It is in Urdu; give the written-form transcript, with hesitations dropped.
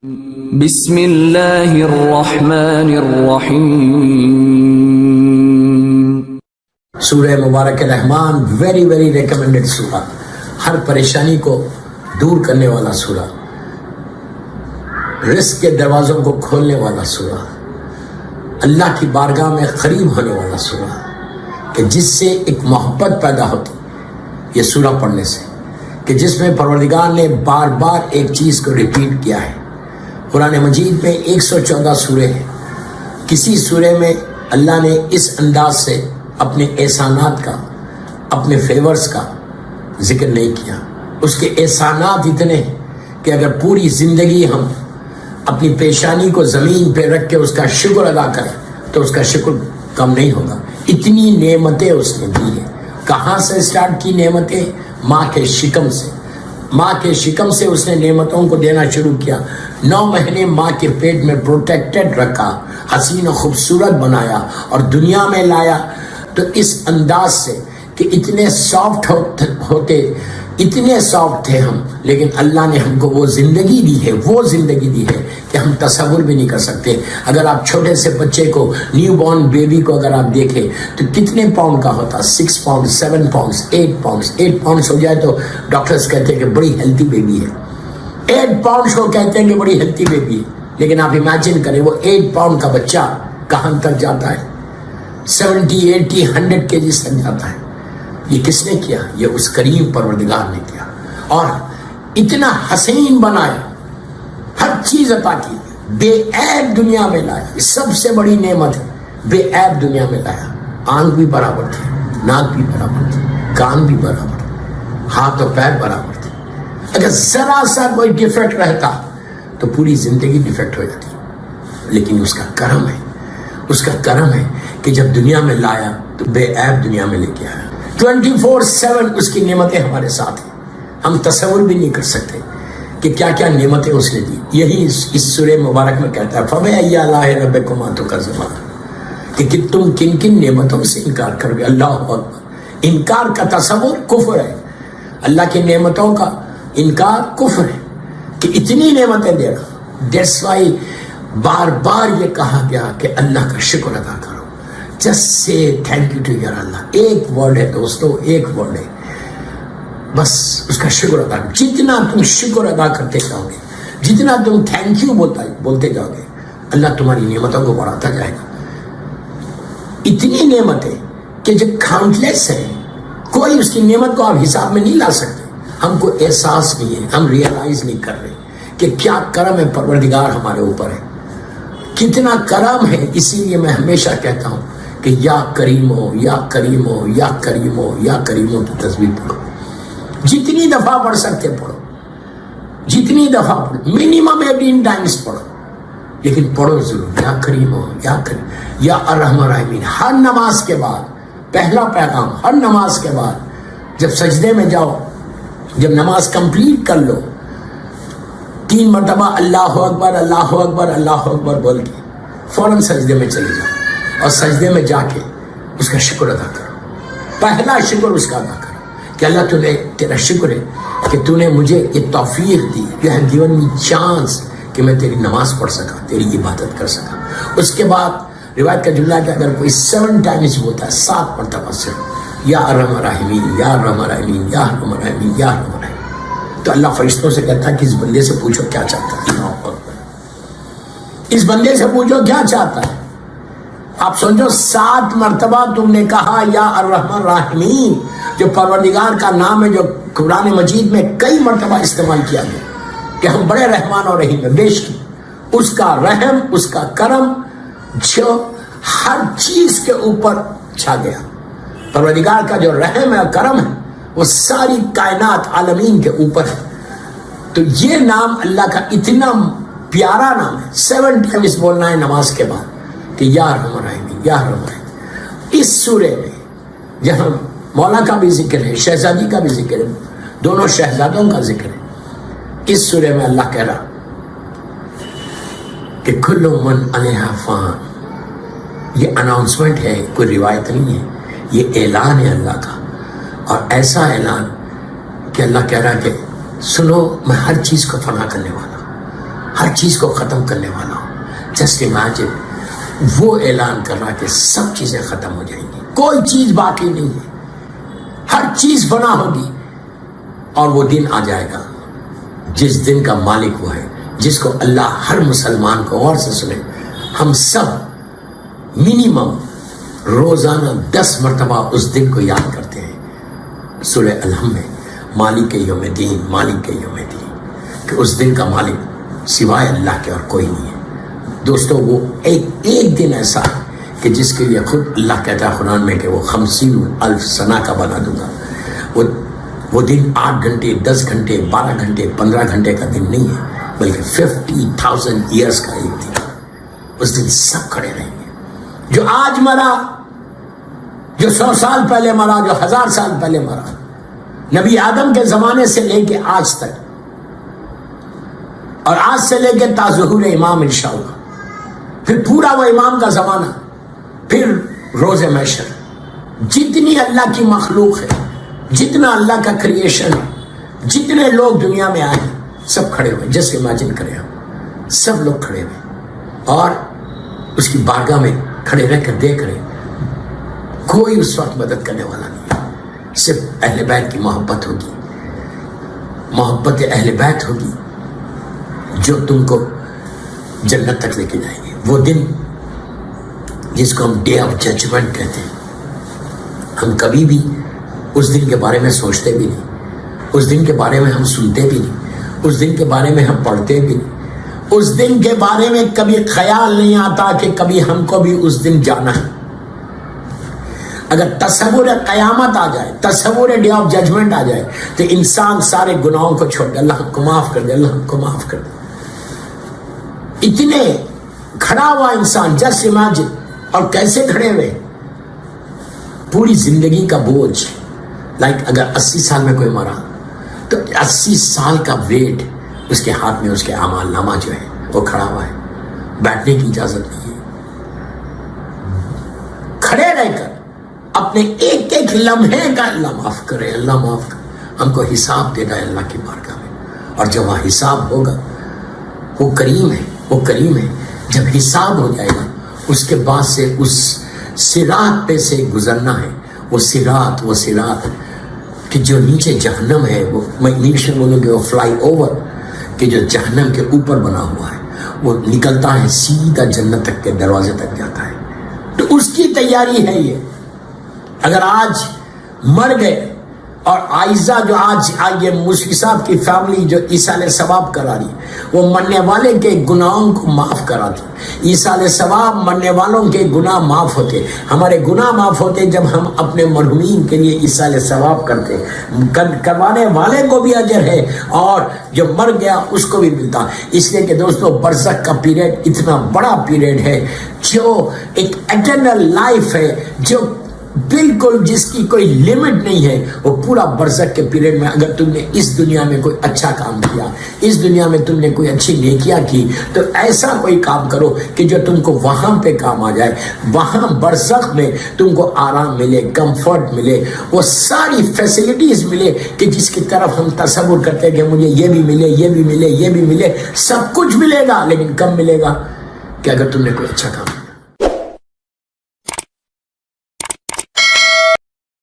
بسم اللہ الرحمن الرحیم۔ سورہ مبارک رحمان ویری ویری ریکمینڈڈ سورہ، ہر پریشانی کو دور کرنے والا سورہ، رزق کے دروازوں کو کھولنے والا سورہ، اللہ کی بارگاہ میں قریب ہونے والا سورہ، کہ جس سے ایک محبت پیدا ہوتی یہ سورہ پڑھنے سے، کہ جس میں پروردگار نے بار بار ایک چیز کو ریپیٹ کیا ہے۔ قرآن مجید میں 114 سورے ہیں، کسی سورے میں اللہ نے اس انداز سے اپنے احسانات کا، اپنے فیورز کا ذکر نہیں کیا۔ اس کے احسانات اتنے ہیں کہ اگر پوری زندگی ہم اپنی پیشانی کو زمین پہ رکھ کے اس کا شکر ادا کریں تو اس کا شکر کم نہیں ہوگا۔ اتنی نعمتیں اس نے دی ہیں۔ کہاں سے اسٹارٹ کی نعمتیں؟ ماں کے شکم سے۔ ماں کے شکم سے اس نے نعمتوں کو دینا شروع کیا۔ 9 مہینے ماں کے پیٹ میں پروٹیکٹڈ رکھا، حسین و خوبصورت بنایا اور دنیا میں لایا، تو اس انداز سے کہ اتنے سافٹ ہوتے، اتنے سافٹ تھے ہم، لیکن اللہ نے ہم کو وہ زندگی دی ہے، وہ زندگی دی ہے کہ ہم تصور بھی نہیں کر سکتے۔ اگر آپ چھوٹے سے بچے کو، نیو بورن بیبی کو اگر آپ دیکھیں تو کتنے پاؤنڈ کا ہوتا؟ 6 پاؤنڈ، 7 پاؤنڈ، 8 پاؤنڈ۔ 8 پاؤنڈ ہو جائے تو ڈاکٹرز کہتے ہیں کہ بڑی ہیلتھی بیبی ہے۔ 8 پاؤنڈ کو کہتے ہیں کہ بڑی ہیلتھی بیبی ہے، لیکن آپ امیجن کریں وہ 8 پاؤنڈ کا بچہ کہاں تک جاتا ہے؟ 70، 80، 100 kg تک جاتا ہے۔ یہ کس نے کیا؟ یہ اس کریم پروردگار نے کیا، اور اتنا حسین بنایا، ہر چیز عطا کی، بے عیب دنیا میں لایا۔ سب سے بڑی نعمت ہے، بے عیب دنیا میں لایا۔ آنکھ بھی برابر تھی، ناک بھی برابر تھی، کان بھی برابر تھے، ہاتھ اور پیر برابر تھے۔ اگر ذرا سا کوئی ڈیفیکٹ رہتا تو پوری زندگی ڈیفیکٹ ہو جاتی، لیکن اس کا کرم ہے، اس کا کرم ہے کہ جب دنیا میں لایا تو بے عیب دنیا میں لے کے آیا۔ 24/7 اس کی نعمتیں ہمارے ساتھ ہیں، ہم تصور بھی نہیں کر سکتے کہ کیا کیا نعمتیں اس نے دی۔ یہی اس سورہ مبارک میں کہتا ہے فَبِأَيِّ آلَاءِ رَبِّكُمَا تُكَذِّبَانِ، کہ تم کن کن نعمتوں سے انکار کرو گے۔ اللہ اکبر۔ انکار کا تصور کفر ہے، اللہ کی نعمتوں کا انکار کفر ہے، کہ اتنی نعمتیں دے رہا۔ دیٹس وائی بار بار یہ کہا گیا کہ اللہ کا شکر ادا کرو۔ Just say thank you to your Allah. ایک ورڈ ہے دوستو، ایک ورڈ ہے، بس اس کا شکر ادا کرو۔ جتنا تم شکر ادا کرتے جاؤ گے، جتنا تم تھینک یو بولتے جاؤ گے، اللہ تمہاری نعمتوں کو بڑھاتا جائے گا۔ اتنی نعمتیں کہ جو کاؤنٹلیس ہیں، کوئی اس کی نعمت کو آپ حساب میں نہیں لا سکتے۔ ہم کو احساس نہیں ہے، ہم ریئلائز نہیں کر رہے کہ کیا کرم ہے پروردگار ہمارے اوپر ہے، کتنا کرم ہے۔ اسی لیے میں ہمیشہ کہتا ہوں کہ یا کریم ہو، یا کریم ہو، یا کریم ہو، یا کریم ہو کی تسبیح پڑھو، جتنی دفعہ پڑھ سکتے پڑھو، جتنی دفعہ پڑھو، منیمم 18 ٹائمز پڑھو، لیکن پڑھو ضرور، یا کریم ہو، یا کریم، یا ارحم الراحمین۔ ہر نماز کے بعد پہلا پیغام، ہر نماز کے بعد جب سجدے میں جاؤ، جب نماز کمپلیٹ کر لو، 3 مرتبہ اللہ اکبر، اللہ اکبر، اللہ اکبر بول کے فوراً سجدے میں چلے جاؤ، اور سجدے میں جا کے اس کا شکر ادا کرو۔ پہلا شکر اس کا ادا کرو کہ اللہ تیرا شکر ہے کہ تو نے مجھے یہ توفیق دی، you have given me chance کہ میں تیری نماز پڑھ سکا، تیری عبادت کر سکا۔ اس کے بعد روایت کا جملہ کہ اگر کوئی 7 ٹائمز ہوتا ہے، 7 مرتبہ سے یا ارحم الراحمین، یا ارحم الراحمین، یا ارحم الراحمین، یا ارحم الراحمین، تو اللہ فرشتوں سے کہتا ہے کہ اس بندے سے پوچھو کیا چاہتا ہے۔ اس بندے سے پوچھو کیا چاہتا ہے۔ آپ سوچو 7 مرتبہ تم نے کہا یا الرحمن الرحیم، جو پروردگار کا نام ہے، جو قرآن مجید میں کئی مرتبہ استعمال کیا گیا کہ ہم بڑے رحمان اور رحیم ہیں۔ بیشک اس کا رحم، اس کا کرم جو ہر چیز کے اوپر چھا گیا۔ پروردگار کا جو رحم ہے، کرم ہے، وہ ساری کائنات عالمین کے اوپر ہے۔ تو یہ نام اللہ کا اتنا پیارا نام ہے، 7 ٹائمز بولنا ہے نماز کے بعد کہ یا ارحم الراحمین، یا ارحم الراحمین۔ اس سورے میں جہاں مولا کا بھی ذکر ہے، شہزادی کا بھی ذکر ہے، دونوں شہزادوں کا ذکر ہے، اس سورے میں اللہ کہہ رہا کہ کل من علیہا فان۔ یہ اناؤنسمنٹ ہے، کوئی روایت نہیں ہے، یہ اعلان ہے اللہ کا، اور ایسا اعلان کہ اللہ کہہ رہا کہ سنو، میں ہر چیز کو فنا کرنے والا، ہر چیز کو ختم کرنے والا ہوں. جسٹ امیجن, وہ اعلان کر رہا کہ سب چیزیں ختم ہو جائیں گی, کوئی چیز باقی نہیں ہے, ہر چیز فنا ہوگی. اور وہ دن آ جائے گا جس دن کا مالک وہ ہے, جس کو اللہ ہر مسلمان کو, غور سے سنیں, ہم سب منیمم روزانہ 10 مرتبہ اس دن کو یاد کرتے ہیں. سورہ الحم میں مالک یوم الدین, مالک یوم الدین, کہ اس دن کا مالک سوائے اللہ کے اور کوئی نہیں ہے. دوستو, وہ ایک دن ایسا ہے کہ جس کے لیے خود اللہ کہتا ہے قرآن میں کہ وہ 50,000 سنہ کا بنا دوں گا. وہ دن 8 گھنٹے 10 گھنٹے 12 گھنٹے 15 گھنٹے کا دن نہیں ہے, بلکہ 50,000 ایئرس کا ایک دن. اس دن سب کھڑے رہیں گے. جو آج مرا, جو 100 سال پہلے مرا, جو 1000 سال پہلے مرا, نبی آدم کے زمانے سے لے کے آج تک, اور آج سے لے کے تا ظہور امام انشاءاللہ, پھر پورا وہ امام کا زمانہ, پھر روز محشر, جتنی اللہ کی مخلوق ہے, جتنا اللہ کا کریشن ہے, جتنے لوگ دنیا میں آئے سب کھڑے ہوئے. جیسے امیجن کریں ہم, سب لوگ کھڑے ہوئے اور اس کی بارگاہ میں کھڑے رہ کر دیکھ رہے. کوئی اس وقت مدد کرنے والا نہیں ہے, صرف اہل بیت کی محبت ہوگی, محبت اہل بیت ہوگی جو تم کو جنت تک لے کے جائیں گے. وہ دن جس کو ہم ڈے آف ججمنٹ کہتے ہیں, ہم کبھی بھی اس دن کے بارے میں سوچتے بھی نہیں, اس دن کے بارے میں ہم سنتے بھی نہیں, اس دن کے بارے میں ہم پڑھتے بھی نہیں, اس دن کے بارے میں کبھی خیال نہیں آتا کہ کبھی ہم کو بھی اس دن جانا ہے. اگر تصور قیامت آ جائے, تصور ڈے آف ججمنٹ آ جائے, تو انسان سارے گناہوں کو چھوڑ دے, اللہ ہم کو معاف کر دے, اللہ ہم کو معاف کر دے. اتنے کھڑا ہوا انسان, جسٹ امیجن. اور کیسے کھڑے ہوئے, پوری زندگی کا بوجھ, لائک اگر 80 سال میں کوئی مرا تو 80 سال کا ویٹ اس کے ہاتھ میں, اس کے اعمال نامہ جو ہے وہ کھڑا ہوا ہے, بیٹھنے کی اجازت نہیں ہے. کھڑے رہ کر اپنے ایک ایک لمحے کا اللہ معاف کرے, اللہ معاف کرے. ہم کو حساب دے گا اللہ کی بارگاہ میں, اور جب وہاں حساب ہوگا, وہ کریم ہے, وہ کریم ہے. جب حساب ہو جائے گا اس کے بعد سے اس صراط پہ سے گزرنا ہے. وہ صراط کہ جو نیچے جہنم ہے, وہ میں انگلش میں بولوں گے وہ فلائی اوور, کہ جو جہنم کے اوپر بنا ہوا ہے, وہ نکلتا ہے سیدھا جنت تک کے دروازے تک جاتا ہے. تو اس کی تیاری ہے یہ. اگر آج مر گئے, اور عائزہ جو آج یہ مشفی صاحب کی فیملی جو ایصال ثواب کرا رہی, وہ مرنے والے کے گناہوں کو معاف کراتی. ایصال ثواب مرنے والوں کے گناہ معاف ہوتے, ہمارے گناہ معاف ہوتے جب ہم اپنے مرحومین کے لیے ایصال ثواب کرتے. کروانے والے کو بھی اجر ہے, اور جو مر گیا اس کو بھی ملتا. اس لیے کہ دوستو, برزخ کا پیریڈ اتنا بڑا پیریڈ ہے, جو ایک ایٹرنل لائف ہے, جو بالکل جس کی کوئی لمٹ نہیں ہے. وہ پورا برزخ کے پیریڈ میں اگر تم نے اس دنیا میں کوئی اچھا کام کیا, اس دنیا میں تم نے کوئی اچھی نیکیاں کی, تو ایسا کوئی کام کرو کہ جو تم کو وہاں پہ کام آ جائے. وہاں برزخ میں تم کو آرام ملے, کمفرٹ ملے, وہ ساری فیسلٹیز ملے کہ جس کی طرف ہم تصور کرتے ہیں کہ مجھے یہ بھی ملے, یہ بھی ملے, یہ بھی ملے. سب کچھ ملے گا, لیکن کب ملے گا؟ کہ اگر تم نے کوئی اچھا کام